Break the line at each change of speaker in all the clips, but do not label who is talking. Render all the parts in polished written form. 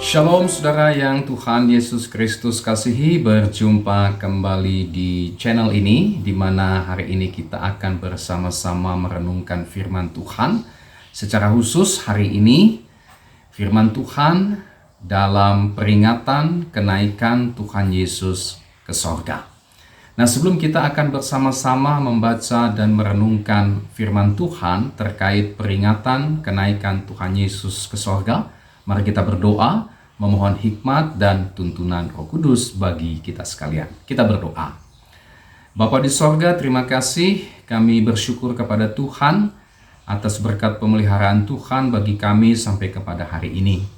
Shalom saudara yang Tuhan Yesus Kristus kasihi, berjumpa kembali di channel ini di mana hari ini kita akan bersama-sama merenungkan firman Tuhan. Secara khusus hari ini firman Tuhan dalam peringatan kenaikan Tuhan Yesus ke sorga. Nah, sebelum kita akan bersama-sama membaca dan merenungkan firman Tuhan terkait peringatan kenaikan Tuhan Yesus ke sorga, mari kita berdoa, memohon hikmat dan tuntunan Roh Kudus bagi kita sekalian. Kita berdoa. Bapa di sorga, terima kasih, kami bersyukur kepada Tuhan atas berkat pemeliharaan Tuhan bagi kami sampai kepada hari ini.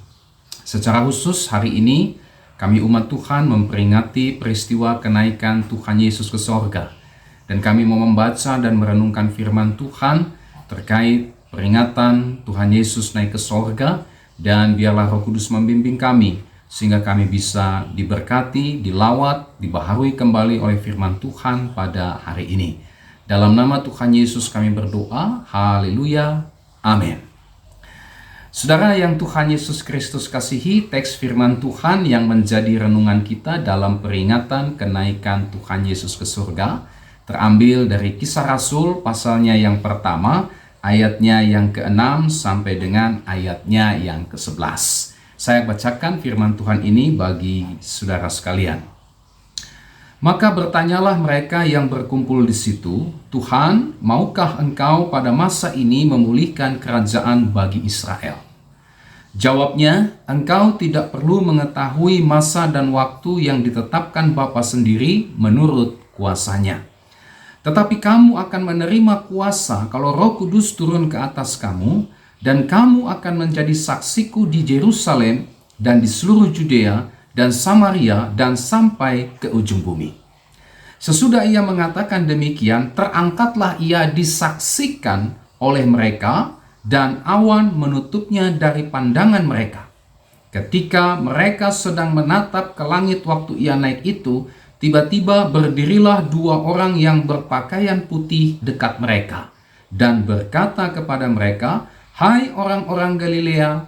Secara khusus hari ini, kami umat Tuhan memperingati peristiwa kenaikan Tuhan Yesus ke sorga. Dan kami mau membaca dan merenungkan firman Tuhan terkait peringatan Tuhan Yesus naik ke sorga. Dan biarlah Roh Kudus membimbing kami sehingga kami bisa diberkati, dilawat, dibaharui kembali oleh firman Tuhan pada hari ini. Dalam nama Tuhan Yesus kami berdoa. Haleluya. Amin. Saudara yang Tuhan Yesus Kristus kasihi, teks firman Tuhan yang menjadi renungan kita dalam peringatan kenaikan Tuhan Yesus ke surga terambil dari Kisah Rasul pasalnya yang pertama, ayatnya yang ke-6 sampai dengan ayatnya yang ke-11. Saya bacakan firman Tuhan ini bagi saudara sekalian. Maka bertanyalah mereka yang berkumpul di situ, "Tuhan, maukah Engkau pada masa ini memulihkan kerajaan bagi Israel?" Jawabnya, "Engkau tidak perlu mengetahui masa dan waktu yang ditetapkan Bapa sendiri menurut kuasanya. Tetapi kamu akan menerima kuasa kalau Roh Kudus turun ke atas kamu, dan kamu akan menjadi saksiku di Yerusalem dan di seluruh Judea dan Samaria dan sampai ke ujung bumi." Sesudah ia mengatakan demikian, terangkatlah ia disaksikan oleh mereka, dan awan menutupnya dari pandangan mereka. Ketika mereka sedang menatap ke langit waktu ia naik itu, tiba-tiba berdirilah dua orang yang berpakaian putih dekat mereka dan berkata kepada mereka, "Hai orang-orang Galilea,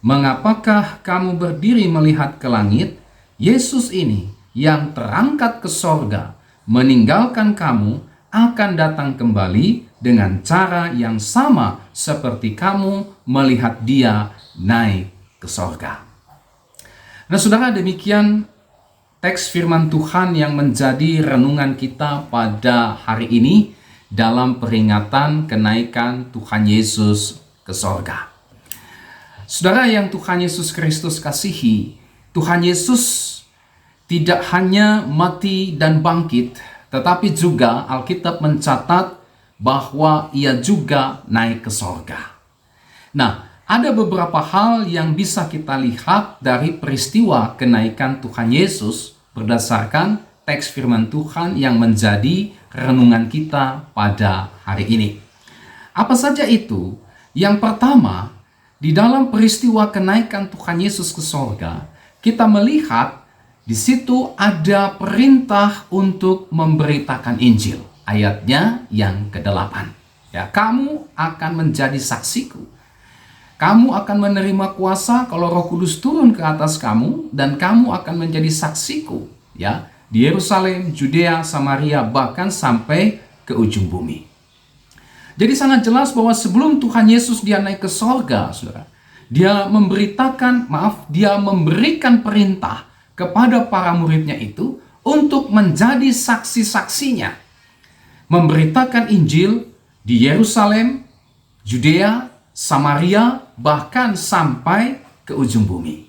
mengapakah kamu berdiri melihat ke langit? Yesus ini yang terangkat ke sorga meninggalkan kamu akan datang kembali dengan cara yang sama seperti kamu melihat dia naik ke sorga." Nah saudara, demikian teks firman Tuhan yang menjadi renungan kita pada hari ini dalam peringatan kenaikan Tuhan Yesus ke sorga. Saudara yang Tuhan Yesus Kristus kasihi, Tuhan Yesus tidak hanya mati dan bangkit, tetapi juga Alkitab mencatat bahwa ia juga naik ke sorga. Nah, ada beberapa hal yang bisa kita lihat dari peristiwa kenaikan Tuhan Yesus berdasarkan teks firman Tuhan yang menjadi renungan kita pada hari ini. Apa saja itu? Yang pertama, di dalam peristiwa kenaikan Tuhan Yesus ke sorga, kita melihat di situ ada perintah untuk memberitakan Injil. Ayatnya yang ke-8. Ya, kamu akan menjadi saksiku. Kamu akan menerima kuasa kalau Roh Kudus turun ke atas kamu, dan kamu akan menjadi saksiku, ya, di Yerusalem, Judea, Samaria, bahkan sampai ke ujung bumi. Jadi sangat jelas bahwa sebelum Tuhan Yesus dia naik ke sorga, saudara, dia memberikan perintah kepada para muridnya itu untuk menjadi saksi-saksinya, memberitakan Injil di Yerusalem, Judea, Samaria, bahkan sampai ke ujung bumi.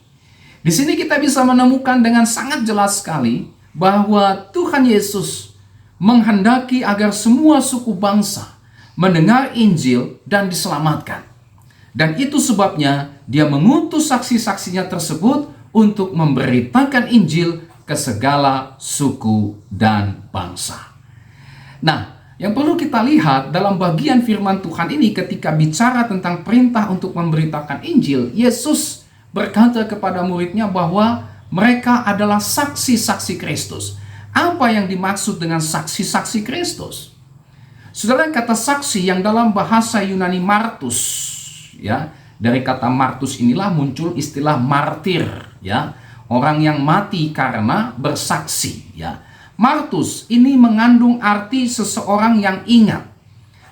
Di sini kita bisa menemukan dengan sangat jelas sekali bahwa Tuhan Yesus menghendaki agar semua suku bangsa mendengar Injil dan diselamatkan. Dan itu sebabnya dia mengutus saksi-saksinya tersebut untuk memberitakan Injil ke segala suku dan bangsa. Nah, yang perlu kita lihat dalam bagian firman Tuhan ini ketika bicara tentang perintah untuk memberitakan Injil, Yesus berkata kepada muridnya bahwa mereka adalah saksi-saksi Kristus. Apa yang dimaksud dengan saksi-saksi Kristus? Saudara, kata saksi yang dalam bahasa Yunani martus, ya, Dari kata martus inilah muncul istilah martir, ya. Orang yang mati karena bersaksi, ya. Martus ini mengandung arti seseorang yang ingat,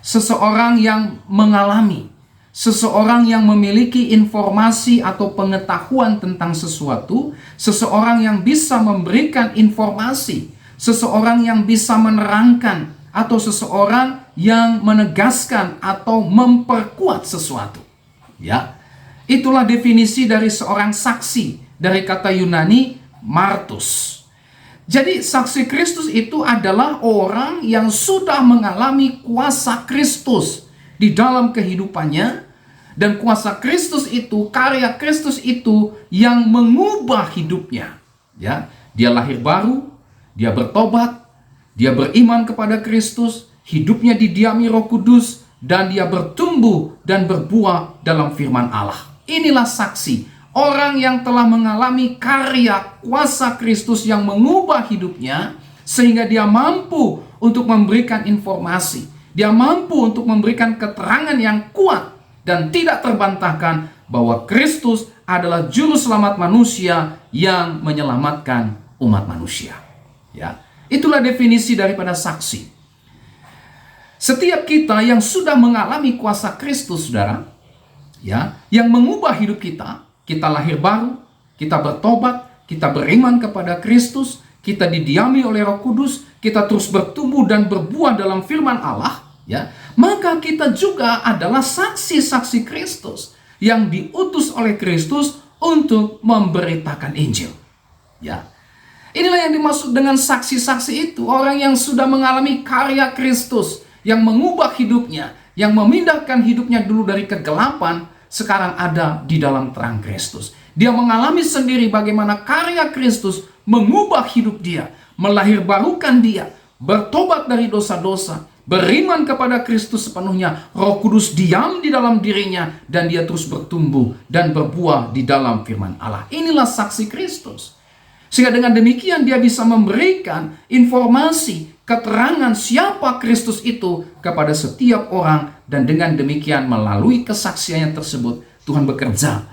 seseorang yang mengalami, seseorang yang memiliki informasi atau pengetahuan tentang sesuatu, seseorang yang bisa memberikan informasi, seseorang yang bisa menerangkan, atau seseorang yang menegaskan atau memperkuat sesuatu. Ya, itulah definisi dari seorang saksi dari kata Yunani martus. Jadi saksi Kristus itu adalah orang yang sudah mengalami kuasa Kristus di dalam kehidupannya, dan kuasa Kristus itu, karya Kristus itu yang mengubah hidupnya. Ya, dia lahir baru, dia bertobat, dia beriman kepada Kristus, hidupnya didiami Roh Kudus, dan dia bertumbuh dan berbuah dalam firman Allah. Inilah saksi, orang yang telah mengalami karya kuasa Kristus yang mengubah hidupnya, sehingga dia mampu untuk memberikan informasi, dia mampu untuk memberikan keterangan yang kuat dan tidak terbantahkan bahwa Kristus adalah juru selamat manusia yang menyelamatkan umat manusia. Ya, itulah definisi daripada saksi. Setiap kita yang sudah mengalami kuasa Kristus, saudara, ya, yang mengubah hidup kita, kita lahir baru, kita bertobat, kita beriman kepada Kristus, kita didiami oleh Roh Kudus, kita terus bertumbuh dan berbuah dalam firman Allah, ya, maka kita juga adalah saksi-saksi Kristus yang diutus oleh Kristus untuk memberitakan Injil. Ya. Inilah yang dimaksud dengan saksi-saksi itu, orang yang sudah mengalami karya Kristus, yang mengubah hidupnya, yang memindahkan hidupnya dulu dari kegelapan, sekarang ada di dalam terang Kristus. Dia mengalami sendiri bagaimana karya Kristus mengubah hidup dia, melahirbarukan dia, bertobat dari dosa-dosa, beriman kepada Kristus sepenuhnya, Roh Kudus diam di dalam dirinya, dan dia terus bertumbuh dan berbuah di dalam firman Allah. Inilah saksi Kristus. Sehingga dengan demikian dia bisa memberikan informasi, keterangan siapa Kristus itu kepada setiap orang, dan dengan demikian melalui kesaksiannya tersebut Tuhan bekerja,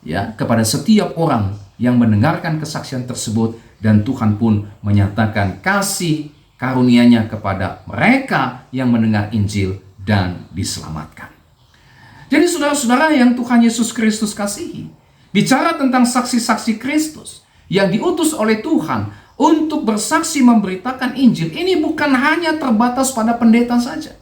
ya, kepada setiap orang yang mendengarkan kesaksian tersebut, dan Tuhan pun menyatakan kasih karunia-Nya kepada mereka yang mendengar Injil dan diselamatkan. Jadi saudara-saudara yang Tuhan Yesus Kristus kasihi, bicara tentang saksi-saksi Kristus yang diutus oleh Tuhan untuk bersaksi memberitakan Injil, ini bukan hanya terbatas pada pendeta saja.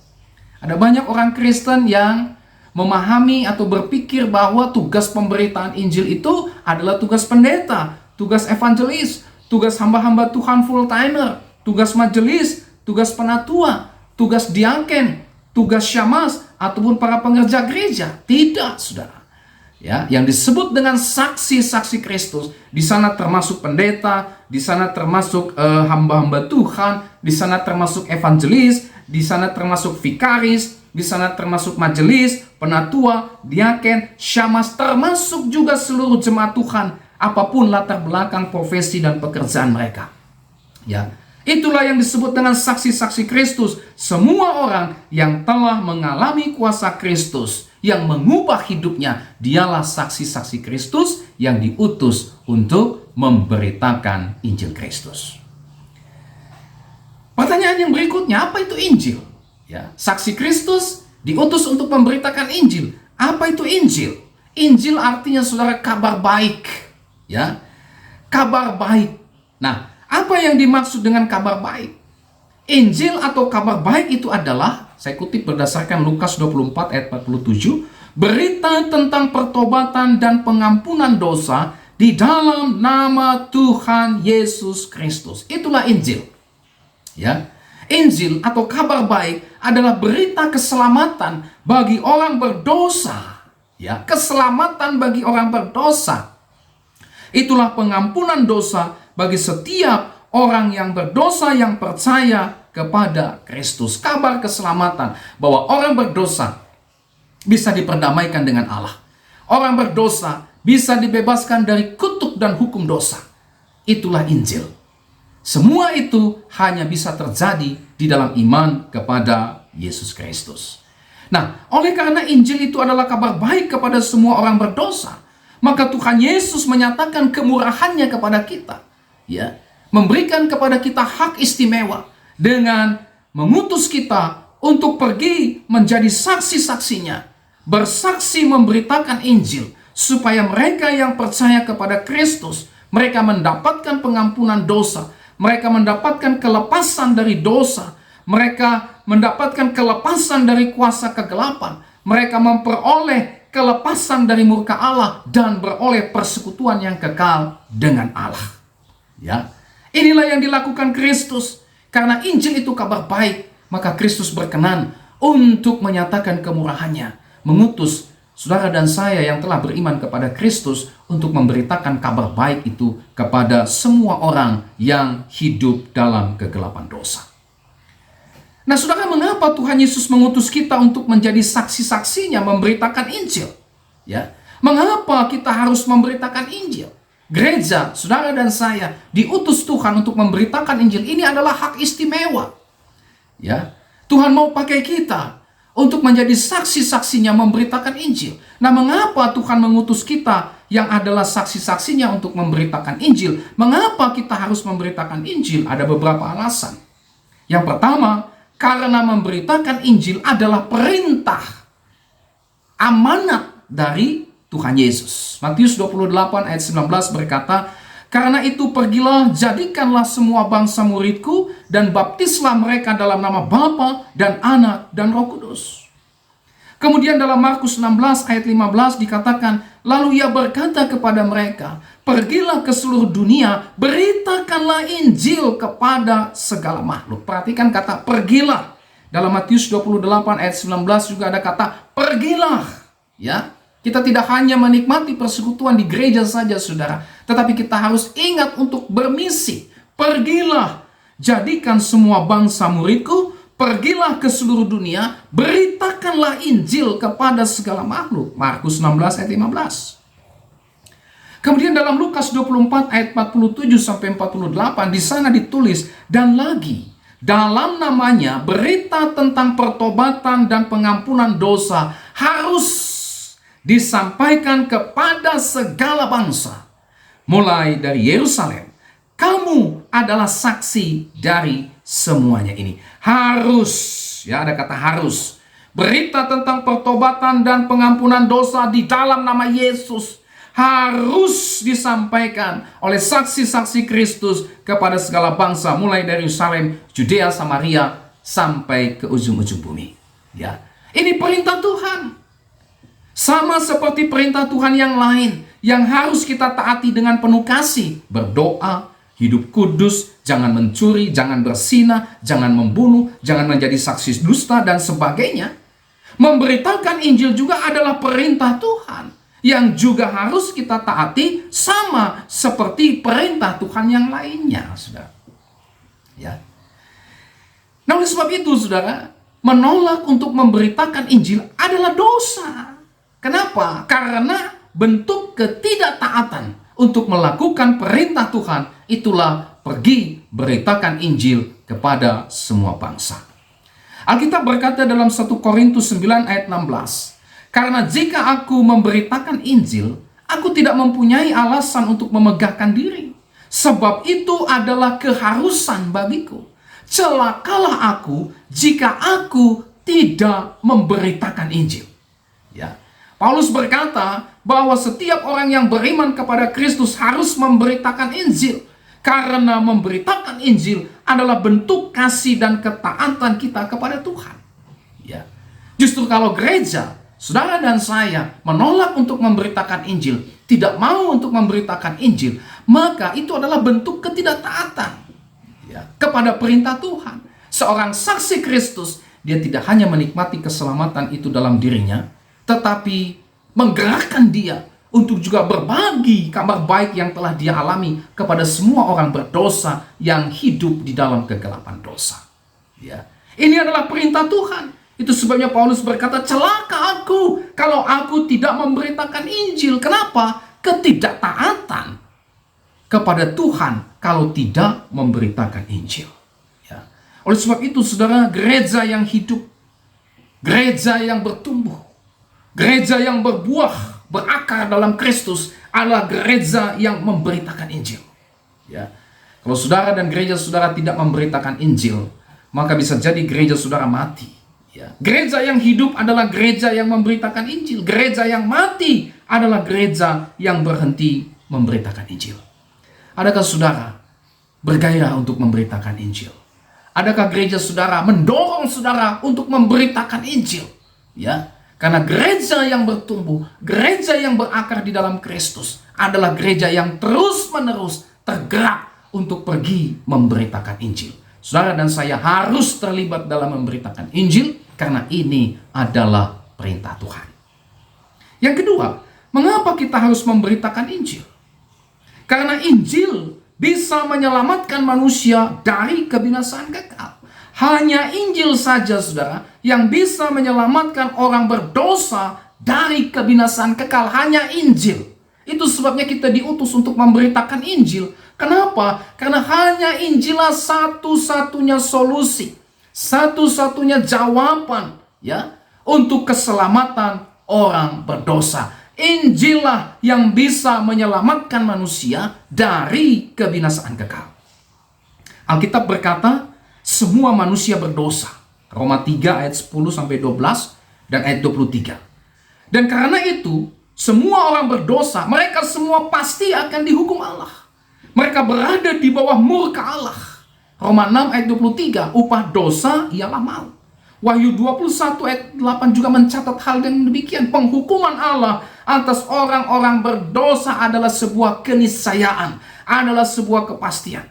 Ada banyak orang Kristen yang memahami atau berpikir bahwa tugas pemberitaan Injil itu adalah tugas pendeta, tugas evangelis, tugas hamba-hamba Tuhan full-timer, tugas majelis, tugas penatua, tugas diaken, tugas syamas, ataupun para pengerja gereja. Tidak, saudara. Ya, yang disebut dengan saksi-saksi Kristus, di sana termasuk pendeta, di sana termasuk hamba-hamba Tuhan, di sana termasuk evangelis, di sana termasuk vikaris, di sana termasuk majelis, penatua, diaken, syamas, termasuk juga seluruh jemaat Tuhan, apapun latar belakang profesi dan pekerjaan mereka. Ya, itulah yang disebut dengan saksi-saksi Kristus. Semua orang yang telah mengalami kuasa Kristus, yang mengubah hidupnya, dialah saksi-saksi Kristus yang diutus untuk memberitakan Injil Kristus. Pertanyaan yang berikutnya, apa itu Injil? Ya, saksi Kristus diutus untuk memberitakan Injil. Apa itu Injil? Injil artinya, saudara, kabar baik. Ya, kabar baik. Nah, apa yang dimaksud dengan kabar baik? Injil atau kabar baik itu adalah, saya kutip berdasarkan Lukas 24 ayat 47, berita tentang pertobatan dan pengampunan dosa di dalam nama Tuhan Yesus Kristus. Itulah Injil. Ya, Injil atau kabar baik adalah berita keselamatan bagi orang berdosa. Ya, keselamatan bagi orang berdosa. Itulah pengampunan dosa bagi setiap orang yang berdosa yang percaya kepada Kristus. Kabar keselamatan bahwa orang berdosa bisa diperdamaikan dengan Allah. Orang berdosa bisa dibebaskan dari kutuk dan hukum dosa. Itulah Injil. Semua itu hanya bisa terjadi di dalam iman kepada Yesus Kristus. Nah, oleh karena Injil itu adalah kabar baik kepada semua orang berdosa, maka Tuhan Yesus menyatakan kemurahannya kepada kita, ya, memberikan kepada kita hak istimewa dengan mengutus kita untuk pergi menjadi saksi-saksinya, bersaksi memberitakan Injil, supaya mereka yang percaya kepada Kristus, mereka mendapatkan pengampunan dosa, mereka mendapatkan kelepasan dari dosa, mereka mendapatkan kelepasan dari kuasa kegelapan, mereka memperoleh kelepasan dari murka Allah dan beroleh persekutuan yang kekal dengan Allah. Ya, inilah yang dilakukan Kristus. Karena Injil itu kabar baik, maka Kristus berkenan untuk menyatakan kemurahannya, mengutus saudara dan saya yang telah beriman kepada Kristus untuk memberitakan kabar baik itu kepada semua orang yang hidup dalam kegelapan dosa. Nah, saudara, mengapa Tuhan Yesus mengutus kita untuk menjadi saksi-saksinya memberitakan Injil? Ya, mengapa kita harus memberitakan Injil? Gereja, saudara dan saya diutus Tuhan untuk memberitakan Injil. Ini adalah hak istimewa. Ya, Tuhan mau pakai kita untuk menjadi saksi-saksinya memberitakan Injil. Nah, mengapa Tuhan mengutus kita yang adalah saksi-saksinya untuk memberitakan Injil? Mengapa kita harus memberitakan Injil? Ada beberapa alasan. Yang pertama, karena memberitakan Injil adalah perintah, amanat dari Tuhan Yesus. Matius 28 ayat 19 berkata, "Karena itu pergilah, jadikanlah semua bangsa muridku, dan baptislah mereka dalam nama Bapa dan Anak dan Roh Kudus." Kemudian dalam Markus 16 ayat 15 dikatakan, "Lalu ia berkata kepada mereka, pergilah ke seluruh dunia, beritakanlah Injil kepada segala makhluk." Perhatikan kata pergilah. Dalam Matius 28 ayat 19 juga ada kata pergilah. Ya, kita tidak hanya menikmati persekutuan di gereja saja, saudara, tetapi kita harus ingat untuk bermisi. Pergilah, jadikan semua bangsa muridku, pergilah ke seluruh dunia, beritakanlah Injil kepada segala makhluk. Markus 16 ayat 15. Kemudian dalam Lukas 24 ayat 47 sampai 48 di sana ditulis, "Dan lagi dalam namanya berita tentang pertobatan dan pengampunan dosa harus disampaikan kepada segala bangsa, mulai dari Yerusalem. Kamu adalah saksi dari semuanya ini." Harus, ya, ada kata harus. Berita tentang pertobatan dan pengampunan dosa di dalam nama Yesus harus disampaikan oleh saksi-saksi Kristus kepada segala bangsa, mulai dari Yerusalem, Judea, Samaria, sampai ke ujung-ujung bumi. Ya, ini perintah Tuhan. Sama seperti perintah Tuhan yang lain yang harus kita taati dengan penuh kasih. Berdoa, hidup kudus, jangan mencuri, jangan berzinah, jangan membunuh, jangan menjadi saksi dusta, dan sebagainya. Memberitakan Injil juga adalah perintah Tuhan yang juga harus kita taati, sama seperti perintah Tuhan yang lainnya, saudara. Ya. Nah, oleh sebab itu, saudara, menolak untuk memberitakan Injil adalah dosa. Kenapa? Karena bentuk ketidaktaatan untuk melakukan perintah Tuhan itulah pergi beritakan Injil kepada semua bangsa. Alkitab berkata dalam 1 Korintus 9 ayat 16, "Karena jika aku memberitakan Injil, aku tidak mempunyai alasan untuk memegahkan diri, sebab itu adalah keharusan bagiku. Celakalah aku jika aku tidak memberitakan Injil." Ya. Paulus berkata bahwa setiap orang yang beriman kepada Kristus harus memberitakan Injil. Karena memberitakan Injil adalah bentuk kasih dan ketaatan kita kepada Tuhan. Ya. Justru kalau gereja, saudara dan saya menolak untuk memberitakan Injil, tidak mau untuk memberitakan Injil, maka itu adalah bentuk ketidaktaatan, ya, kepada perintah Tuhan. Seorang saksi Kristus, dia tidak hanya menikmati keselamatan itu dalam dirinya, tetapi menggerakkan dia untuk juga berbagi kabar baik yang telah dia alami kepada semua orang berdosa yang hidup di dalam kegelapan dosa. Ya. Ini adalah perintah Tuhan. Itu sebabnya Paulus berkata, "Celaka aku kalau aku tidak memberitakan Injil." Kenapa? Ketidaktaatan kepada Tuhan kalau tidak memberitakan Injil. Ya. Oleh sebab itu, saudara, gereja yang hidup Gereja yang bertumbuh, gereja yang berbuah, berakar dalam Kristus adalah gereja yang memberitakan Injil. Ya. Kalau saudara dan gereja saudara tidak memberitakan Injil, maka bisa jadi gereja saudara mati. Ya. Gereja yang hidup adalah gereja yang memberitakan Injil. Gereja yang mati adalah gereja yang berhenti memberitakan Injil. Adakah saudara bergairah untuk memberitakan Injil? Adakah gereja saudara mendorong saudara untuk memberitakan Injil? Ya, karena gereja yang bertumbuh, gereja yang berakar di dalam Kristus adalah gereja yang terus-menerus tergerak untuk pergi memberitakan Injil. Saudara dan saya harus terlibat dalam memberitakan Injil karena ini adalah perintah Tuhan. Yang kedua, mengapa kita harus memberitakan Injil? Karena Injil bisa menyelamatkan manusia dari kebinasaan kekal. Hanya Injil saja, saudara, yang bisa menyelamatkan orang berdosa dari kebinasaan kekal. Hanya Injil. Itu sebabnya kita diutus untuk memberitakan Injil. Kenapa? Karena hanya Injillah satu-satunya solusi, satu-satunya jawaban, ya, untuk keselamatan orang berdosa. Injillah yang bisa menyelamatkan manusia dari kebinasaan kekal. Alkitab berkata, semua manusia berdosa. Roma 3 ayat 10-12 dan ayat 23. Dan karena itu, semua orang berdosa, mereka semua pasti akan dihukum Allah. Mereka berada di bawah murka Allah. Roma 6 ayat 23, upah dosa ialah maut. Wahyu 21 ayat 8 juga mencatat hal yang demikian. Penghukuman Allah atas orang-orang berdosa adalah sebuah keniscayaan, adalah sebuah kepastian.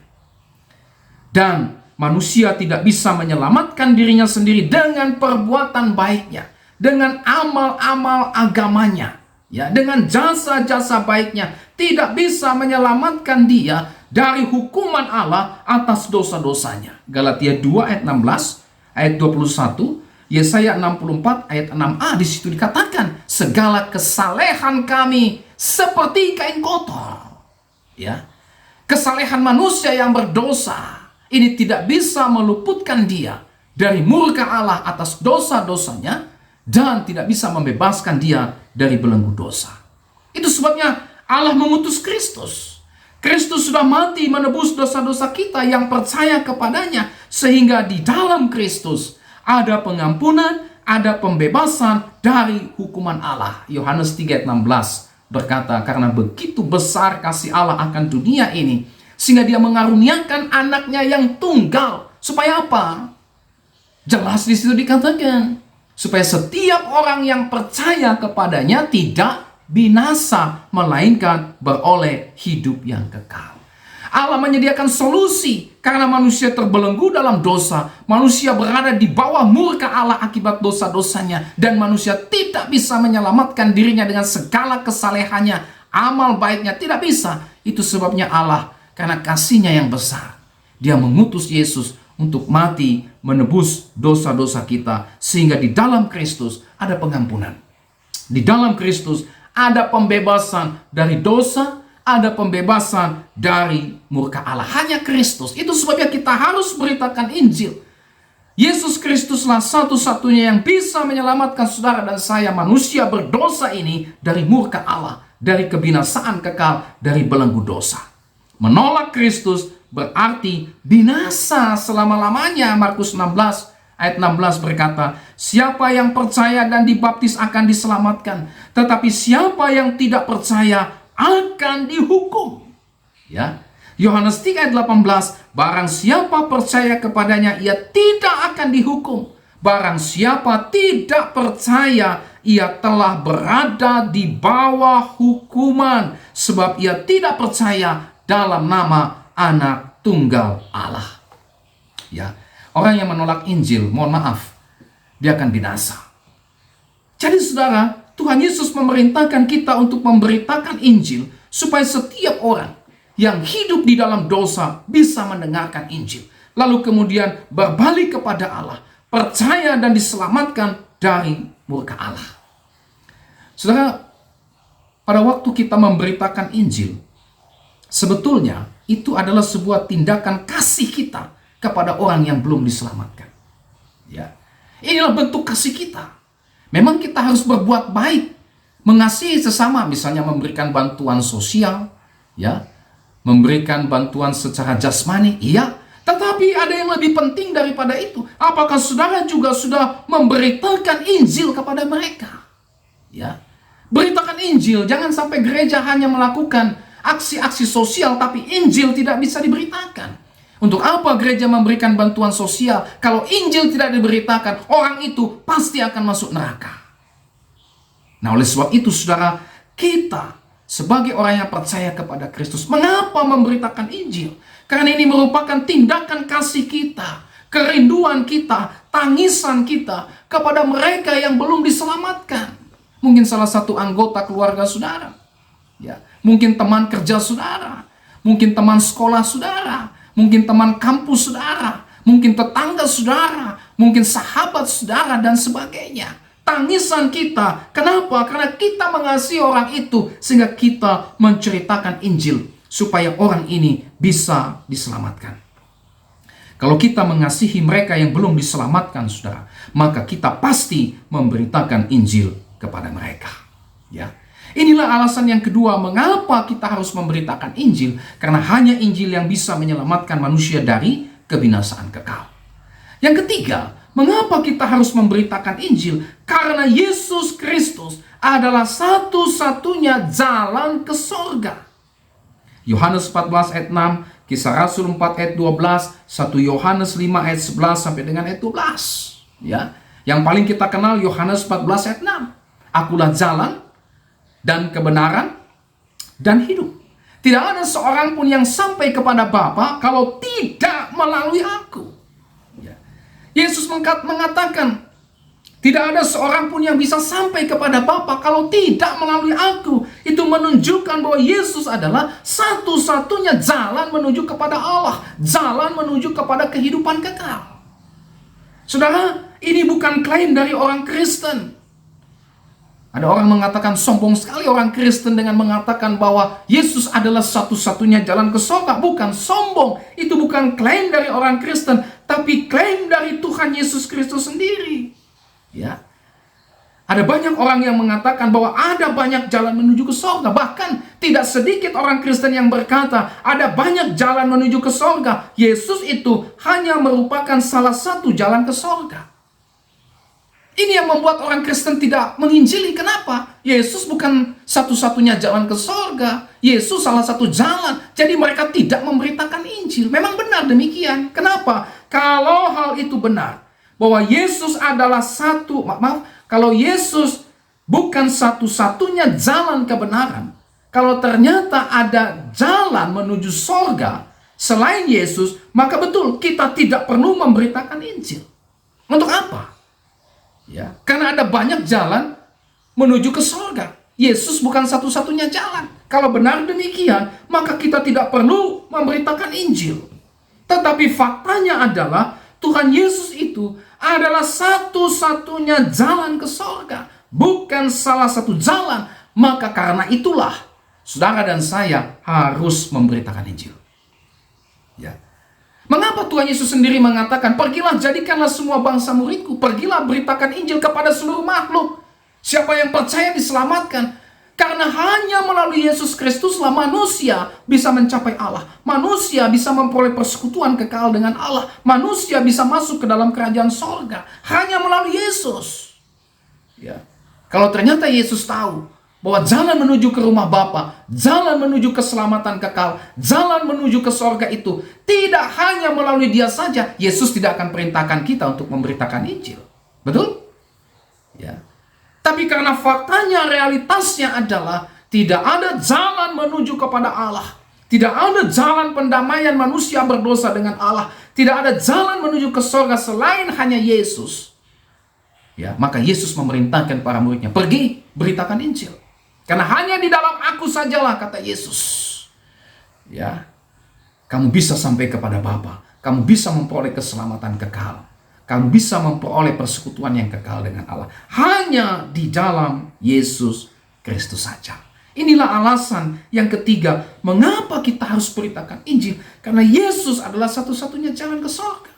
Dan manusia tidak bisa menyelamatkan dirinya sendiri dengan perbuatan baiknya, dengan amal-amal agamanya, ya, dengan jasa-jasa baiknya, tidak bisa menyelamatkan dia dari hukuman Allah atas dosa-dosanya. Galatia 2 ayat 16, ayat 21, Yesaya 64 ayat 6a, di situ dikatakan, segala kesalehan kami seperti kain kotor. Ya. Kesalehan manusia yang berdosa ini tidak bisa meluputkan dia dari murka Allah atas dosa-dosanya dan tidak bisa membebaskan dia dari belenggu dosa. Itu sebabnya Allah mengutus Kristus. Kristus sudah mati menebus dosa-dosa kita yang percaya kepadanya, sehingga di dalam Kristus ada pengampunan, ada pembebasan dari hukuman Allah. Yohanes 3 ayat 16 berkata, karena begitu besar kasih Allah akan dunia ini, sehingga dia mengaruniakan anaknya yang tunggal. Supaya apa? Jelas di situ dikatakan, supaya setiap orang yang percaya kepadanya tidak binasa, melainkan beroleh hidup yang kekal. Allah menyediakan solusi karena manusia terbelenggu dalam dosa. Manusia berada di bawah murka Allah akibat dosa-dosanya. Dan manusia tidak bisa menyelamatkan dirinya dengan segala kesalehannya, amal baiknya. Tidak bisa. Itu sebabnya Allah, karena kasih-Nya yang besar, Dia mengutus Yesus untuk mati menebus dosa-dosa kita. Sehingga di dalam Kristus ada pengampunan. Di dalam Kristus ada pembebasan dari dosa, ada pembebasan dari murka Allah. Hanya Kristus. Itu sebabnya kita harus beritakan Injil. Yesus Kristuslah satu-satunya yang bisa menyelamatkan saudara dan saya, manusia berdosa ini, dari murka Allah, dari kebinasaan kekal, dari belenggu dosa. Menolak Kristus berarti binasa selama-lamanya. Markus 16 ayat 16 berkata, siapa yang percaya dan dibaptis akan diselamatkan, tetapi siapa yang tidak percaya akan dihukum. Ya. Yohanes 3 ayat 18, barang siapa percaya kepadanya, ia tidak akan dihukum. Barang siapa tidak percaya, ia telah berada di bawah hukuman, sebab ia tidak percaya dalam nama Anak Tunggal Allah. Ya. Orang yang menolak Injil, mohon maaf, dia akan binasa. Jadi saudara, Tuhan Yesus memerintahkan kita untuk memberitakan Injil supaya setiap orang yang hidup di dalam dosa bisa mendengarkan Injil. Lalu kemudian berbalik kepada Allah, percaya dan diselamatkan dari murka Allah. Saudara, pada waktu kita memberitakan Injil, sebetulnya itu adalah sebuah tindakan kasih kita kepada orang yang belum diselamatkan. Ya. Inilah bentuk kasih kita. Memang kita harus berbuat baik, mengasihi sesama, misalnya memberikan bantuan sosial, ya, memberikan bantuan secara jasmani, iya. Tetapi ada yang lebih penting daripada itu. Apakah saudara juga sudah memberitakan Injil kepada mereka? Ya, beritakan Injil. Jangan sampai gereja hanya melakukan aksi-aksi sosial, tapi Injil tidak bisa diberitakan. Untuk apa gereja memberikan bantuan sosial kalau Injil tidak diberitakan? Orang itu pasti akan masuk neraka. Nah, oleh sebab itu saudara, kita sebagai orang yang percaya kepada Kristus, mengapa memberitakan Injil? Karena ini merupakan tindakan kasih kita, kerinduan kita, tangisan kita kepada mereka yang belum diselamatkan. Mungkin salah satu anggota keluarga saudara, ya, mungkin teman kerja saudara, mungkin teman sekolah saudara, mungkin teman kampus saudara, mungkin tetangga saudara, mungkin sahabat saudara, dan sebagainya. Tangisan kita, kenapa? Karena kita mengasihi orang itu, sehingga kita menceritakan Injil, supaya orang ini bisa diselamatkan. Kalau kita mengasihi mereka yang belum diselamatkan, saudara, maka kita pasti memberitakan Injil kepada mereka. Ya. Inilah alasan yang kedua, mengapa kita harus memberitakan Injil, karena hanya Injil yang bisa menyelamatkan manusia dari kebinasaan kekal. Yang ketiga, mengapa kita harus memberitakan Injil? Karena Yesus Kristus adalah satu-satunya jalan ke sorga. Yohanes 14 ayat 6, Kisah Rasul 4 ayat 12, 1 Yohanes 5 ayat 11 sampai dengan ayat 12. Ya. Yang paling kita kenal Yohanes 14 ayat 6. Akulah jalan dan kebenaran dan hidup. Tidak ada seorang pun yang sampai kepada Bapa kalau tidak melalui aku. Ya. Yesus mengatakan, tidak ada seorang pun yang bisa sampai kepada Bapa kalau tidak melalui aku. Itu menunjukkan bahwa Yesus adalah satu-satunya jalan menuju kepada Allah, jalan menuju kepada kehidupan kekal. Saudara, ini bukan klaim dari orang Kristen. Ada orang mengatakan, sombong sekali orang Kristen dengan mengatakan bahwa Yesus adalah satu-satunya jalan ke surga. Bukan sombong, itu bukan klaim dari orang Kristen, tapi klaim dari Tuhan Yesus Kristus sendiri. Ya, ada banyak orang yang mengatakan bahwa ada banyak jalan menuju ke surga. Bahkan tidak sedikit orang Kristen yang berkata ada banyak jalan menuju ke surga. Yesus itu hanya merupakan salah satu jalan ke surga. Ini yang membuat orang Kristen tidak menginjili. Kenapa? Yesus bukan satu-satunya jalan ke surga. Yesus salah satu jalan. Jadi mereka tidak memberitakan Injil. Memang benar demikian. Kenapa? Kalau hal itu benar, bahwa Yesus adalah kalau Yesus bukan satu-satunya jalan kebenaran, kalau ternyata ada jalan menuju surga selain Yesus, maka betul kita tidak perlu memberitakan Injil. Untuk apa? Ya, karena ada banyak jalan menuju ke surga. Yesus bukan satu-satunya jalan. Kalau benar demikian, maka kita tidak perlu memberitakan Injil. Tetapi faktanya adalah Tuhan Yesus itu adalah satu-satunya jalan ke surga, bukan salah satu jalan. Maka karena itulah saudara dan saya harus memberitakan Injil. Ya. Mengapa Tuhan Yesus sendiri mengatakan, pergilah jadikanlah semua bangsa muridku, pergilah beritakan Injil kepada seluruh makhluk. Siapa yang percaya diselamatkan. Karena hanya melalui Yesus Kristuslah manusia bisa mencapai Allah. Manusia bisa memperoleh persekutuan kekal dengan Allah. Manusia bisa masuk ke dalam kerajaan sorga hanya melalui Yesus. Ya. Kalau ternyata Yesus tahu bahwa jalan menuju ke rumah Bapa, jalan menuju keselamatan kekal, jalan menuju ke sorga itu tidak hanya melalui Dia saja, Yesus tidak akan perintahkan kita untuk memberitakan Injil. Betul? Ya. Tapi karena faktanya, realitasnya adalah tidak ada jalan menuju kepada Allah. Tidak ada jalan pendamaian manusia berdosa dengan Allah. Tidak ada jalan menuju ke surga selain hanya Yesus. Ya, maka Yesus memerintahkan para muridnya, pergi beritakan Injil. Karena hanya di dalam aku sajalah, kata Yesus, ya, kamu bisa sampai kepada Bapa. Kamu bisa memperoleh keselamatan kekal. Kamu bisa memperoleh persekutuan yang kekal dengan Allah. Hanya di dalam Yesus Kristus saja. Inilah alasan yang ketiga, mengapa kita harus beritakan Injil. Karena Yesus adalah satu-satunya jalan ke surga.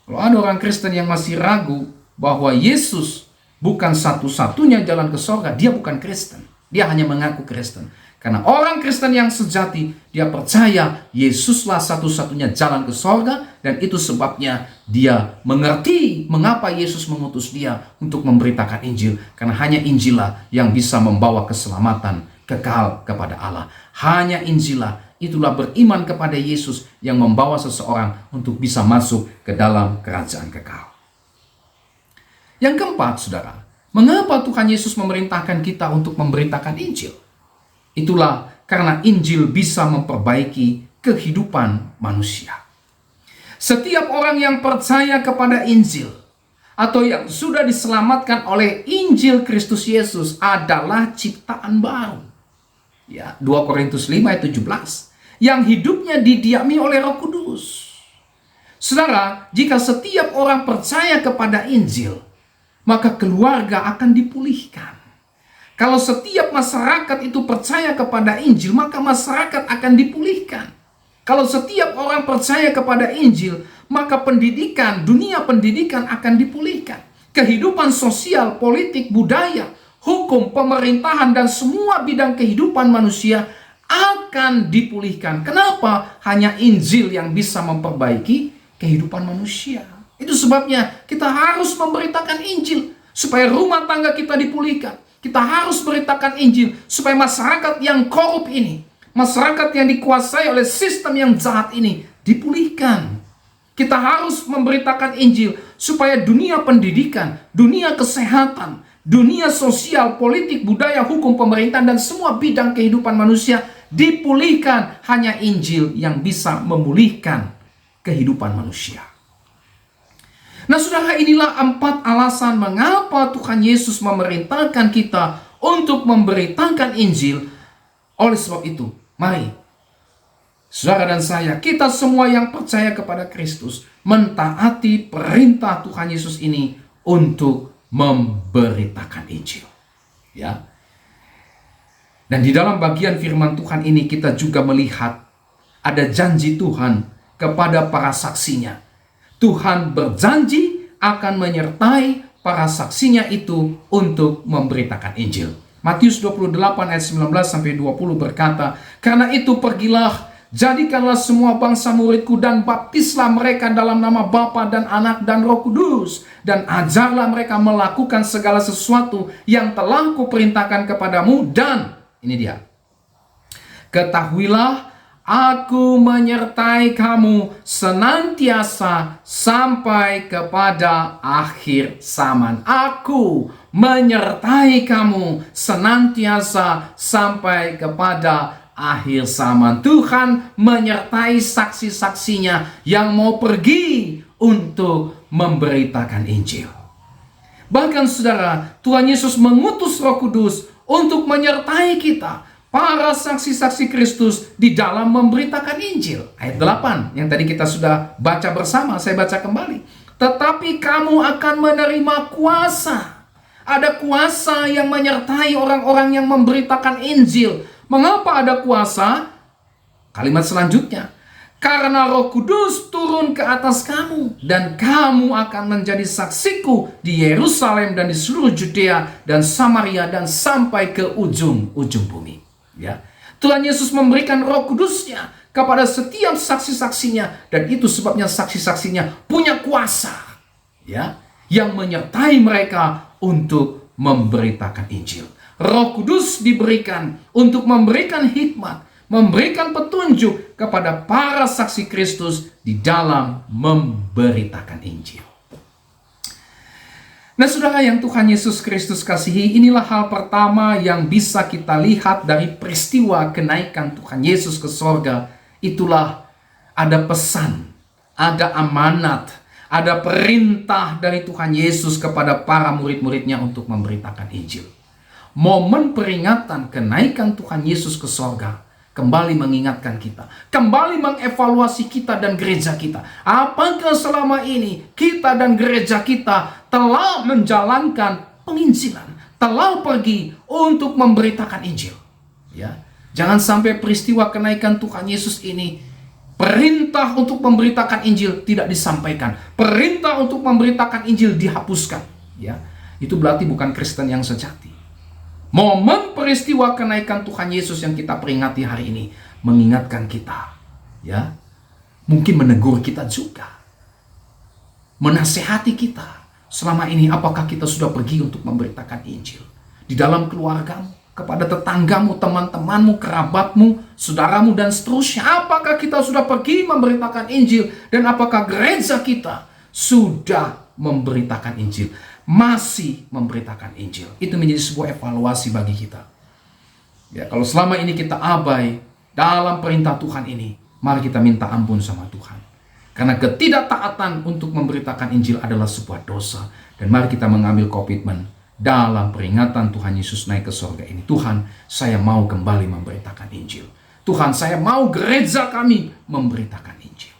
Kalau ada orang Kristen yang masih ragu bahwa Yesus bukan satu-satunya jalan ke surga, dia bukan Kristen. Dia hanya mengaku Kristen. Karena orang Kristen yang sejati, dia percaya Yesuslah satu-satunya jalan ke surga, dan itu sebabnya dia mengerti mengapa Yesus mengutus dia untuk memberitakan Injil. Karena hanya Injillah yang bisa membawa keselamatan kekal kepada Allah. Hanya Injillah, itulah beriman kepada Yesus yang membawa seseorang untuk bisa masuk ke dalam kerajaan kekal. Yang keempat, saudara, mengapa Tuhan Yesus memerintahkan kita untuk memberitakan Injil? Itulah karena Injil bisa memperbaiki kehidupan manusia. Setiap orang yang percaya kepada Injil atau yang sudah diselamatkan oleh Injil Kristus Yesus adalah ciptaan baru. Ya, 2 Korintus 5 ayat 17. Yang hidupnya didiami oleh Roh Kudus. Saudara, jika setiap orang percaya kepada Injil, maka keluarga akan dipulihkan. Kalau setiap masyarakat itu percaya kepada Injil, maka masyarakat akan dipulihkan. Kalau setiap orang percaya kepada Injil, maka pendidikan, dunia pendidikan akan dipulihkan. Kehidupan sosial, politik, budaya, hukum, pemerintahan, dan semua bidang kehidupan manusia akan dipulihkan. Kenapa? Hanya Injil yang bisa memperbaiki kehidupan manusia. Itu sebabnya kita harus memberitakan Injil supaya rumah tangga kita dipulihkan. Kita harus beritakan Injil supaya masyarakat yang korup ini, masyarakat yang dikuasai oleh sistem yang jahat ini dipulihkan. Kita harus memberitakan Injil supaya dunia pendidikan, dunia kesehatan, dunia sosial, politik, budaya, hukum, pemerintahan, dan semua bidang kehidupan manusia dipulihkan. Hanya Injil yang bisa memulihkan kehidupan manusia. Nah, saudara, inilah 4 alasan mengapa Tuhan Yesus memerintahkan kita untuk memberitakan Injil. Oleh sebab itu, mari, saudara dan saya, kita semua yang percaya kepada Kristus, mentaati perintah Tuhan Yesus ini untuk memberitakan Injil. Ya. Dan di dalam bagian firman Tuhan ini kita juga melihat ada janji Tuhan kepada para saksinya. Tuhan berjanji akan menyertai para saksinya itu untuk memberitakan Injil. Matius 28 ayat 19-20 berkata, "Karena itu pergilah, jadikanlah semua bangsa muridku dan baptislah mereka dalam nama Bapa dan Anak dan Roh Kudus, dan ajarlah mereka melakukan segala sesuatu yang telah kuperintahkan kepadamu, dan," ini dia, "ketahuilah, Aku menyertai kamu senantiasa sampai kepada akhir zaman." Aku menyertai kamu senantiasa sampai kepada akhir zaman. Tuhan menyertai saksi-saksinya yang mau pergi untuk memberitakan Injil. Bahkan, saudara, Tuhan Yesus mengutus Roh Kudus untuk menyertai kita, para saksi-saksi Kristus, di dalam memberitakan Injil. Ayat 8 yang tadi kita sudah baca bersama, saya baca kembali. "Tetapi kamu akan menerima kuasa." Ada kuasa yang menyertai orang-orang yang memberitakan Injil. Mengapa ada kuasa? Kalimat selanjutnya, "Karena Roh Kudus turun ke atas kamu, dan kamu akan menjadi saksiku di Yerusalem dan di seluruh Judea dan Samaria dan sampai ke ujung-ujung bumi." Ya, Tuhan Yesus memberikan Roh Kudusnya kepada setiap saksi-saksinya, dan itu sebabnya saksi-saksinya punya kuasa, ya, yang menyertai mereka untuk memberitakan Injil. Roh Kudus diberikan untuk memberikan hikmat, memberikan petunjuk kepada para saksi Kristus di dalam memberitakan Injil. Nah, saudara yang Tuhan Yesus Kristus kasihi, inilah hal pertama yang bisa kita lihat dari peristiwa kenaikan Tuhan Yesus ke sorga. Itulah ada pesan, ada amanat, ada perintah dari Tuhan Yesus kepada para murid-muridnya untuk memberitakan Injil. Momen peringatan kenaikan Tuhan Yesus ke sorga kembali mengingatkan kita, kembali mengevaluasi kita dan gereja kita. Apakah selama ini kita dan gereja kita telah menjalankan penginjilan, telah pergi untuk memberitakan Injil? Ya, jangan sampai peristiwa kenaikan Tuhan Yesus ini Perintah untuk memberitakan Injil tidak disampaikan. Perintah untuk memberitakan Injil dihapuskan. Ya, itu berarti bukan Kristen yang sejati. Momen peristiwa kenaikan Tuhan Yesus yang kita peringati hari ini mengingatkan kita, ya, mungkin menegur kita juga, menasehati kita. Selama ini apakah kita sudah pergi untuk memberitakan Injil di dalam keluargamu, kepada tetanggamu, teman-temanmu, kerabatmu, saudaramu, dan seterusnya? Apakah kita sudah pergi memberitakan Injil? Dan apakah gereja kita sudah memberitakan Injil? Masih memberitakan Injil? Itu menjadi sebuah evaluasi bagi kita. Ya, kalau selama ini kita abai dalam perintah Tuhan ini, mari kita minta ampun sama Tuhan. Karena ketidaktaatan untuk memberitakan Injil adalah sebuah dosa. Dan mari kita mengambil komitmen dalam peringatan Tuhan Yesus naik ke surga ini. Tuhan, saya mau kembali memberitakan Injil. Tuhan, saya mau gereja kami memberitakan Injil.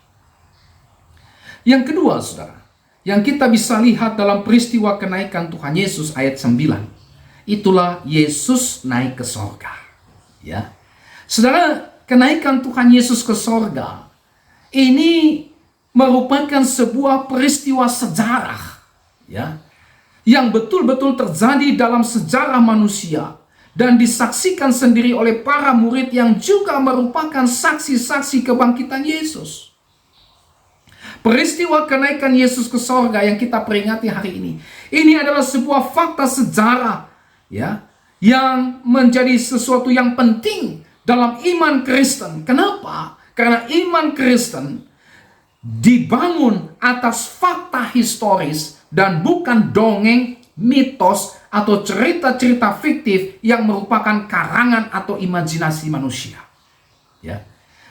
Yang kedua, saudara, yang kita bisa lihat dalam peristiwa kenaikan Tuhan Yesus ayat 9. Itulah Yesus naik ke surga. Ya. Saudara, kenaikan Tuhan Yesus ke surga ini merupakan sebuah peristiwa sejarah, ya, yang betul-betul terjadi dalam sejarah manusia dan disaksikan sendiri oleh para murid yang juga merupakan saksi-saksi kebangkitan Yesus. Peristiwa kenaikan Yesus ke surga yang kita peringati hari ini adalah sebuah fakta sejarah, ya, yang menjadi sesuatu yang penting dalam iman Kristen. Kenapa? Karena iman Kristen dibangun atas fakta historis dan bukan dongeng, mitos, atau cerita-cerita fiktif yang merupakan karangan atau imajinasi manusia. Ya.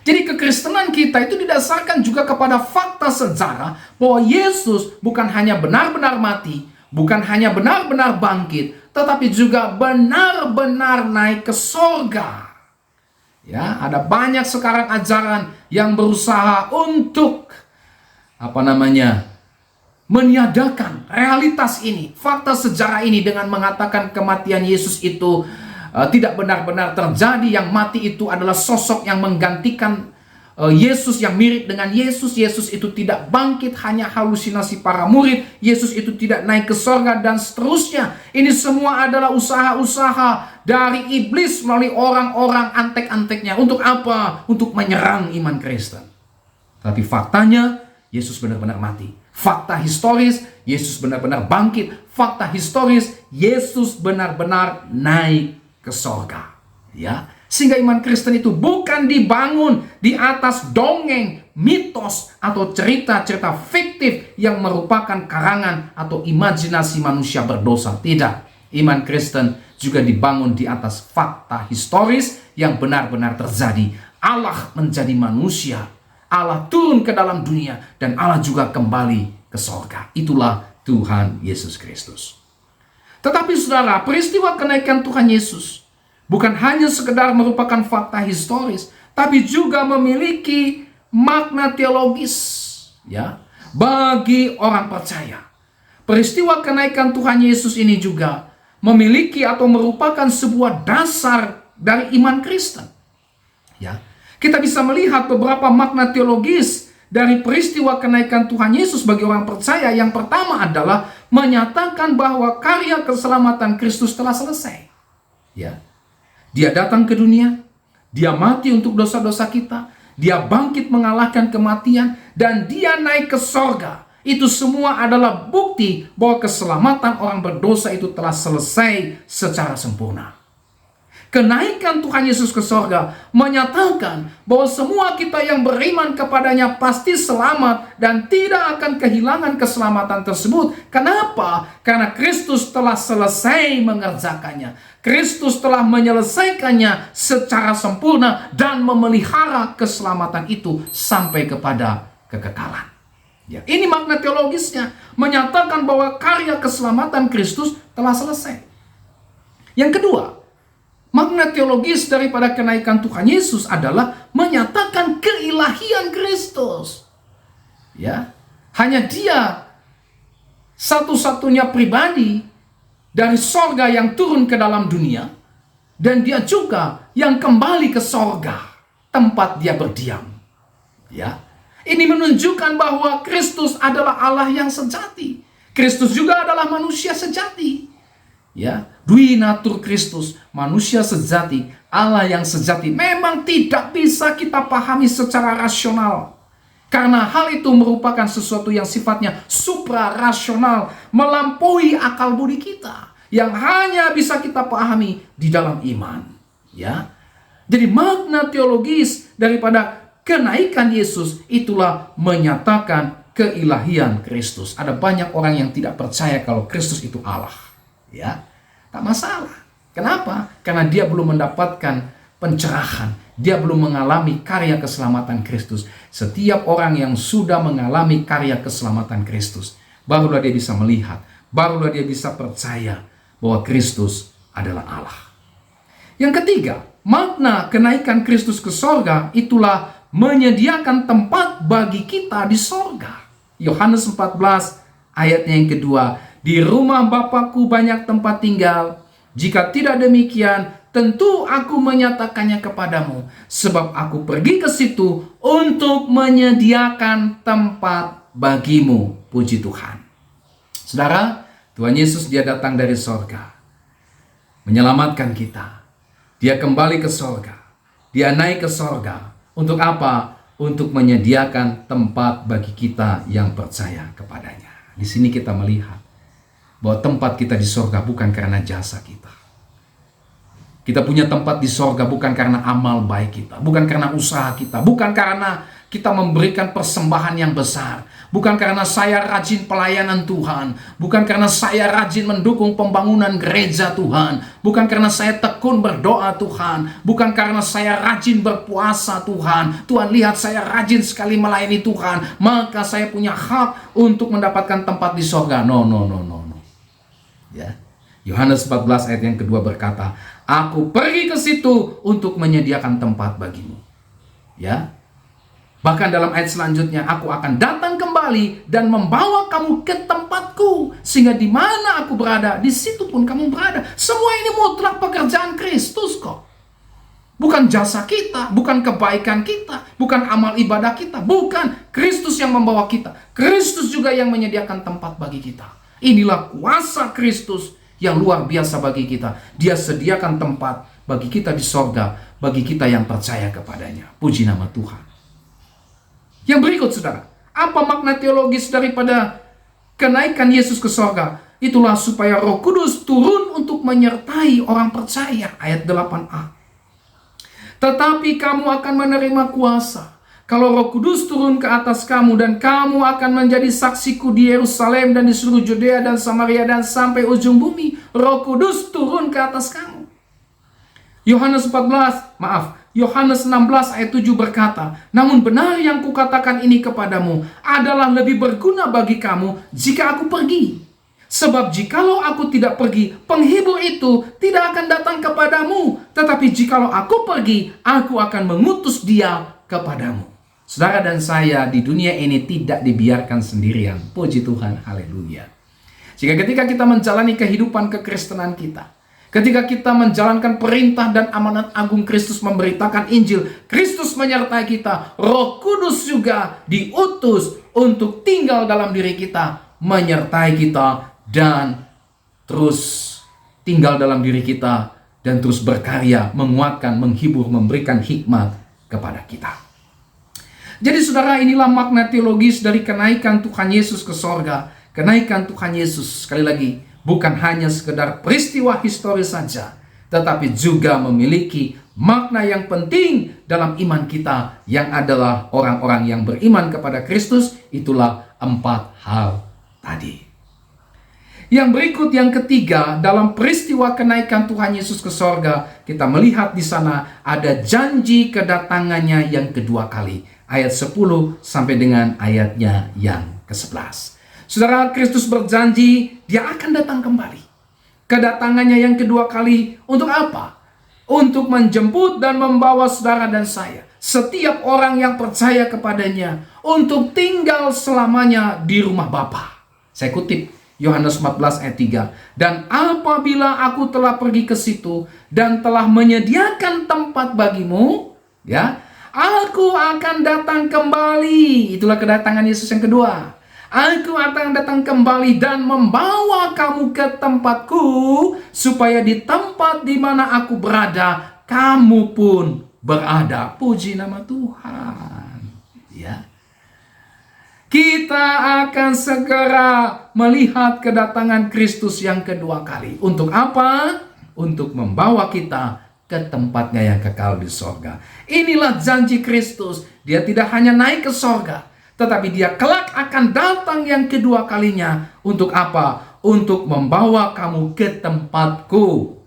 Jadi kekristenan kita itu didasarkan juga kepada fakta sejarah bahwa Yesus bukan hanya benar-benar mati, bukan hanya benar-benar bangkit, tetapi juga benar-benar naik ke surga. Ya, ada banyak sekarang ajaran yang berusaha untuk meniadakan realitas ini, fakta sejarah ini, dengan mengatakan kematian Yesus itu tidak benar-benar terjadi. Yang mati itu adalah sosok yang menggantikan Yesus, yang mirip dengan Yesus. Yesus itu tidak bangkit, hanya halusinasi para murid. Yesus itu tidak naik ke surga, dan seterusnya. Ini semua adalah usaha-usaha dari iblis melalui orang-orang antek-anteknya. Untuk apa? Untuk menyerang iman Kristen. Tapi faktanya Yesus benar-benar mati. Fakta historis, Yesus benar-benar bangkit. Fakta historis, Yesus benar-benar naik ke surga. Ya, sehingga iman Kristen itu bukan dibangun di atas dongeng, mitos, atau cerita-cerita fiktif yang merupakan karangan atau imajinasi manusia berdosa. Tidak. Iman Kristen juga dibangun di atas fakta historis yang benar-benar terjadi. Allah menjadi manusia, Allah turun ke dalam dunia, dan Allah juga kembali ke surga. Itulah Tuhan Yesus Kristus. Tetapi saudara, peristiwa kenaikan Tuhan Yesus bukan hanya sekedar merupakan fakta historis, tapi juga memiliki makna teologis, ya, bagi orang percaya. Peristiwa kenaikan Tuhan Yesus ini juga memiliki atau merupakan sebuah dasar dari iman Kristen. Ya, kita bisa melihat beberapa makna teologis dari peristiwa kenaikan Tuhan Yesus bagi orang percaya. Yang pertama adalah menyatakan bahwa karya keselamatan Kristus telah selesai. Ya, Dia datang ke dunia, Dia mati untuk dosa-dosa kita, Dia bangkit mengalahkan kematian, dan Dia naik ke surga. Itu semua adalah bukti bahwa keselamatan orang berdosa itu telah selesai secara sempurna. Kenaikan Tuhan Yesus ke surga menyatakan bahwa semua kita yang beriman kepadanya pasti selamat dan tidak akan kehilangan keselamatan tersebut. Kenapa? Karena Kristus telah selesai mengerjakannya. Kristus telah menyelesaikannya secara sempurna dan memelihara keselamatan itu sampai kepada kekekalan. Ya, ini makna teologisnya, menyatakan bahwa karya keselamatan Kristus telah selesai. Yang kedua, makna teologis daripada kenaikan Tuhan Yesus adalah menyatakan keilahian Kristus. Ya, hanya Dia satu-satunya pribadi dari sorga yang turun ke dalam dunia, dan Dia juga yang kembali ke sorga, tempat Dia berdiam. Ya. Ini menunjukkan bahwa Kristus adalah Allah yang sejati. Kristus juga adalah manusia sejati. Ya, dui natur Kristus, manusia sejati, Allah yang sejati, memang tidak bisa kita pahami secara rasional. Karena hal itu merupakan sesuatu yang sifatnya suprarasional, melampaui akal budi kita, yang hanya bisa kita pahami di dalam iman. Ya. Jadi makna teologis daripada kenaikan Yesus itulah menyatakan keilahian Kristus. Ada banyak orang yang tidak percaya kalau Kristus itu Allah. Ya, tak masalah. Kenapa? Karena dia belum mendapatkan pencerahan. Dia belum mengalami karya keselamatan Kristus. Setiap orang yang sudah mengalami karya keselamatan Kristus, barulah dia bisa melihat, barulah dia bisa percaya bahwa Kristus adalah Allah. Yang ketiga, makna kenaikan Kristus ke sorga itulah menyediakan tempat bagi kita di sorga. Yohanes 14 ayatnya yang kedua, di rumah Bapakku banyak tempat tinggal. Jika tidak demikian, tentu aku menyatakannya kepadamu, sebab aku pergi ke situ untuk menyediakan tempat bagimu. Puji Tuhan. Saudara, Tuhan Yesus dia datang dari sorga, menyelamatkan kita. Dia kembali ke sorga, dia naik ke sorga. Untuk apa? Untuk menyediakan tempat bagi kita yang percaya kepadanya. Di sini kita melihat bahwa tempat kita di sorga bukan karena jasa kita. Kita punya tempat di sorga bukan karena amal baik kita, bukan karena usaha kita, bukan karena kita memberikan persembahan yang besar, bukan karena saya rajin pelayanan Tuhan, bukan karena saya rajin mendukung pembangunan gereja Tuhan, bukan karena saya tekun berdoa Tuhan, bukan karena saya rajin berpuasa Tuhan. Tuhan lihat saya rajin sekali melayani Tuhan, maka saya punya hak untuk mendapatkan tempat di sorga. No. Ya. Yohanes 14 ayat yang kedua berkata, aku pergi ke situ untuk menyediakan tempat bagimu. Ya. Bahkan dalam ayat selanjutnya, aku akan datang kembali dan membawa kamu ke tempatku, sehingga di mana aku berada, di situ pun kamu berada. Semua ini mutlak pekerjaan Kristus kok. Bukan jasa kita, bukan kebaikan kita, bukan amal ibadah kita, bukan. Kristus yang membawa kita. Kristus juga yang menyediakan tempat bagi kita. Inilah kuasa Kristus yang luar biasa bagi kita. Dia sediakan tempat bagi kita di sorga, bagi kita yang percaya kepadanya. Puji nama Tuhan. Yang berikut, saudara, apa makna teologis daripada kenaikan Yesus ke sorga? Itulah supaya Roh Kudus turun untuk menyertai orang percaya. Ayat 8a. Tetapi kamu akan menerima kuasa kalau Roh Kudus turun ke atas kamu, dan kamu akan menjadi saksiku di Yerusalem dan di seluruh Yudea dan Samaria dan sampai ujung bumi. Roh Kudus turun ke atas kamu. Yohanes 16 ayat 7 berkata, namun benar yang kukatakan ini kepadamu adalah lebih berguna bagi kamu jika aku pergi. Sebab jikalau aku tidak pergi, penghibur itu tidak akan datang kepadamu. Tetapi jikalau aku pergi, aku akan mengutus dia kepadamu. Saudara dan saya di dunia ini tidak dibiarkan sendirian. Puji Tuhan, haleluya. Jika ketika kita menjalani kehidupan kekristenan kita, ketika kita menjalankan perintah dan amanat agung Kristus memberitakan Injil, Kristus menyertai kita, Roh Kudus juga diutus untuk tinggal dalam diri kita, menyertai kita, dan terus tinggal dalam diri kita, dan terus berkarya, menguatkan, menghibur, memberikan hikmat kepada kita. Jadi saudara, inilah makna teologis dari kenaikan Tuhan Yesus ke sorga. Kenaikan Tuhan Yesus, sekali lagi, bukan hanya sekedar peristiwa historis saja, tetapi juga memiliki makna yang penting dalam iman kita, yang adalah orang-orang yang beriman kepada Kristus. Itulah 4 hal tadi. Yang berikut, yang ketiga, dalam peristiwa kenaikan Tuhan Yesus ke sorga, kita melihat di sana ada janji kedatangannya yang kedua kali. Ayat 10 sampai dengan ayatnya yang ke-11. Saudara, Kristus berjanji dia akan datang kembali. Kedatangannya yang kedua kali untuk apa? Untuk menjemput dan membawa saudara dan saya, setiap orang yang percaya kepadanya, untuk tinggal selamanya di rumah Bapa. Saya kutip Yohanes 14 ayat 3. Dan apabila aku telah pergi ke situ dan telah menyediakan tempat bagimu, ya, Aku akan datang kembali. Itulah kedatangan Yesus yang kedua. Aku akan datang kembali dan membawa kamu ke tempatku, supaya di tempat di mana aku berada, kamu pun berada. Puji nama Tuhan. Ya. Kita akan segera melihat kedatangan Kristus yang kedua kali. Untuk apa? Untuk membawa kita ke tempatnya yang kekal di sorga. Inilah janji Kristus. Dia tidak hanya naik ke sorga, tetapi dia kelak akan datang yang kedua kalinya. Untuk apa? Untuk membawa kamu ke tempatku,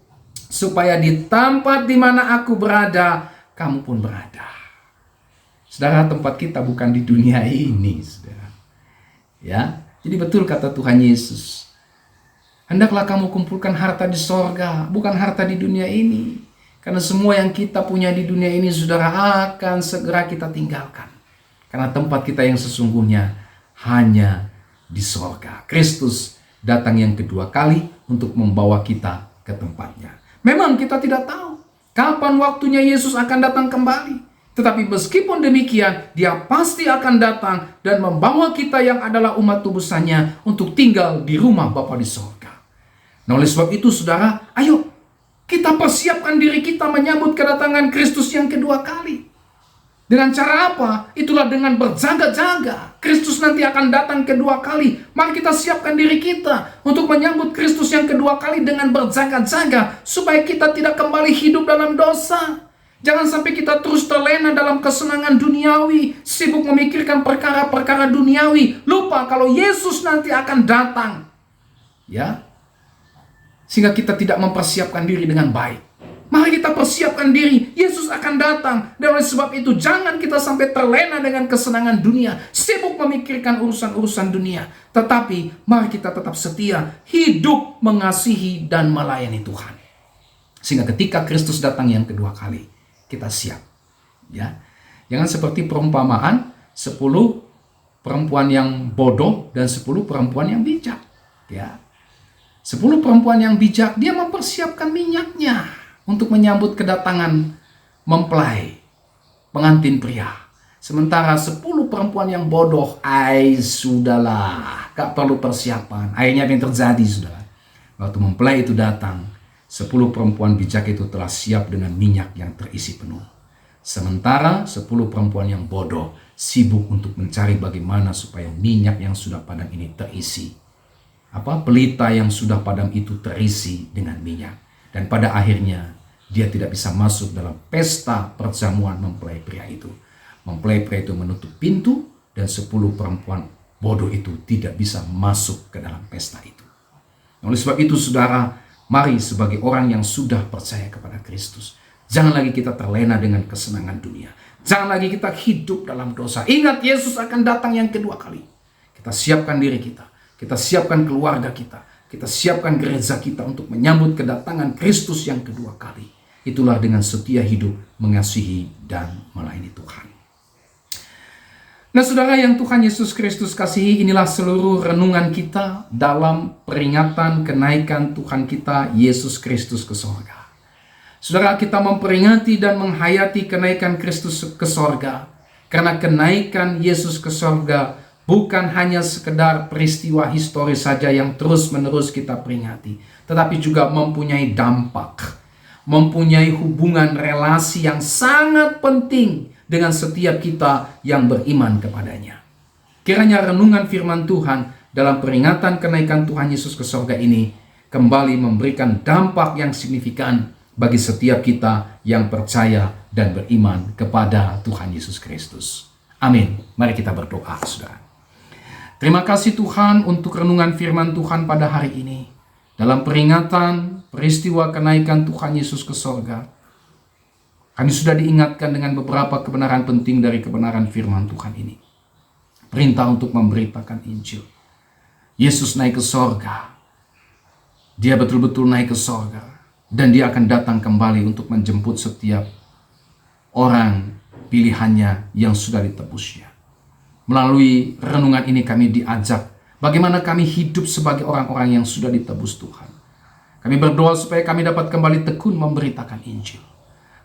supaya di tempat di mana aku berada, kamu pun berada. Saudara, tempat kita bukan di dunia ini, saudara. Ya, jadi betul kata Tuhan Yesus. Hendaklah kamu kumpulkan harta di sorga, bukan harta di dunia ini. Karena semua yang kita punya di dunia ini, saudara, akan segera kita tinggalkan. Karena tempat kita yang sesungguhnya hanya di sorga. Kristus datang yang kedua kali untuk membawa kita ke tempatnya. Memang kita tidak tahu kapan waktunya Yesus akan datang kembali. Tetapi meskipun demikian, dia pasti akan datang dan membawa kita yang adalah umat tubusannya untuk tinggal di rumah Bapa di sorga. Nah, oleh sebab itu, saudara, ayo kita persiapkan diri kita menyambut kedatangan Kristus yang kedua kali. Dengan cara apa? Itulah dengan berjaga-jaga. Kristus nanti akan datang kedua kali. Mari kita siapkan diri kita untuk menyambut Kristus yang kedua kali dengan berjaga-jaga, supaya kita tidak kembali hidup dalam dosa. Jangan sampai kita terus terlena dalam kesenangan duniawi, sibuk memikirkan perkara-perkara duniawi, lupa kalau Yesus nanti akan datang. Ya, sehingga kita tidak mempersiapkan diri dengan baik. Mari kita persiapkan diri, Yesus akan datang. Dan oleh sebab itu, jangan kita sampai terlena dengan kesenangan dunia, sibuk memikirkan urusan-urusan dunia. Tetapi mari kita tetap setia, hidup mengasihi dan melayani Tuhan. Sehingga ketika Kristus datang yang kedua kali, kita siap. Ya, jangan seperti perumpamaan 10 perempuan yang bodoh dan 10 perempuan yang bijak. Ya, 10 perempuan yang bijak, dia mempersiapkan minyaknya untuk menyambut kedatangan mempelai, pengantin pria. Sementara 10 perempuan yang bodoh, sudahlah, gak perlu persiapan. Akhirnya apa yang terjadi, saudara? Waktu mempelai itu datang, 10 perempuan bijak itu telah siap dengan minyak yang terisi penuh. Sementara 10 perempuan yang bodoh sibuk untuk mencari bagaimana supaya minyak yang sudah padam ini terisi. Pelita yang sudah padam itu terisi dengan minyak. Dan pada akhirnya dia tidak bisa masuk dalam pesta perjamuan mempelai pria itu. Mempelai pria itu menutup pintu dan 10 perempuan bodoh itu tidak bisa masuk ke dalam pesta itu. Oleh sebab itu, saudara, mari sebagai orang yang sudah percaya kepada Kristus, jangan lagi kita terlena dengan kesenangan dunia. Jangan lagi kita hidup dalam dosa. Ingat, Yesus akan datang yang kedua kali. Kita siapkan diri kita. Kita siapkan keluarga kita. Kita siapkan gereja kita untuk menyambut kedatangan Kristus yang kedua kali. Itulah dengan setia hidup, mengasihi dan melayani Tuhan. Nah, saudara yang Tuhan Yesus Kristus kasihi, inilah seluruh renungan kita dalam peringatan kenaikan Tuhan kita Yesus Kristus ke sorga. Saudara, kita memperingati dan menghayati kenaikan Kristus ke sorga, karena kenaikan Yesus ke sorga bukan hanya sekedar peristiwa historis saja yang terus-menerus kita peringati, tetapi juga mempunyai dampak, mempunyai hubungan relasi yang sangat penting dengan setiap kita yang beriman kepadanya. Kiranya renungan firman Tuhan dalam peringatan kenaikan Tuhan Yesus ke sorga ini kembali memberikan dampak yang signifikan bagi setiap kita yang percaya dan beriman kepada Tuhan Yesus Kristus. Amin. Mari kita berdoa, saudara. Terima kasih Tuhan untuk renungan firman Tuhan pada hari ini. Dalam peringatan peristiwa kenaikan Tuhan Yesus ke sorga, kami sudah diingatkan dengan beberapa kebenaran penting dari kebenaran firman Tuhan ini. Perintah untuk memberitakan Injil. Yesus naik ke sorga. Dia betul-betul naik ke sorga. Dan dia akan datang kembali untuk menjemput setiap orang pilihannya yang sudah ditebusnya. Melalui renungan ini kami diajak bagaimana kami hidup sebagai orang-orang yang sudah ditebus Tuhan. Kami berdoa supaya kami dapat kembali tekun memberitakan Injil.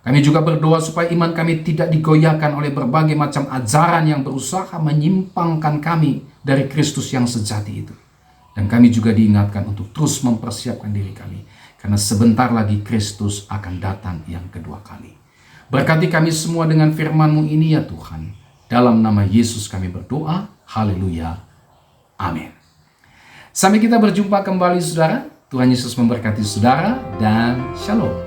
Kami juga berdoa supaya iman kami tidak digoyahkan oleh berbagai macam ajaran yang berusaha menyimpangkan kami dari Kristus yang sejati itu. Dan kami juga diingatkan untuk terus mempersiapkan diri kami, karena sebentar lagi Kristus akan datang yang kedua kali. Berkati kami semua dengan firman-Mu ini ya Tuhan. Dalam nama Yesus kami berdoa. Haleluya. Amin. Sampai kita berjumpa kembali saudara. Tuhan Yesus memberkati saudara dan shalom.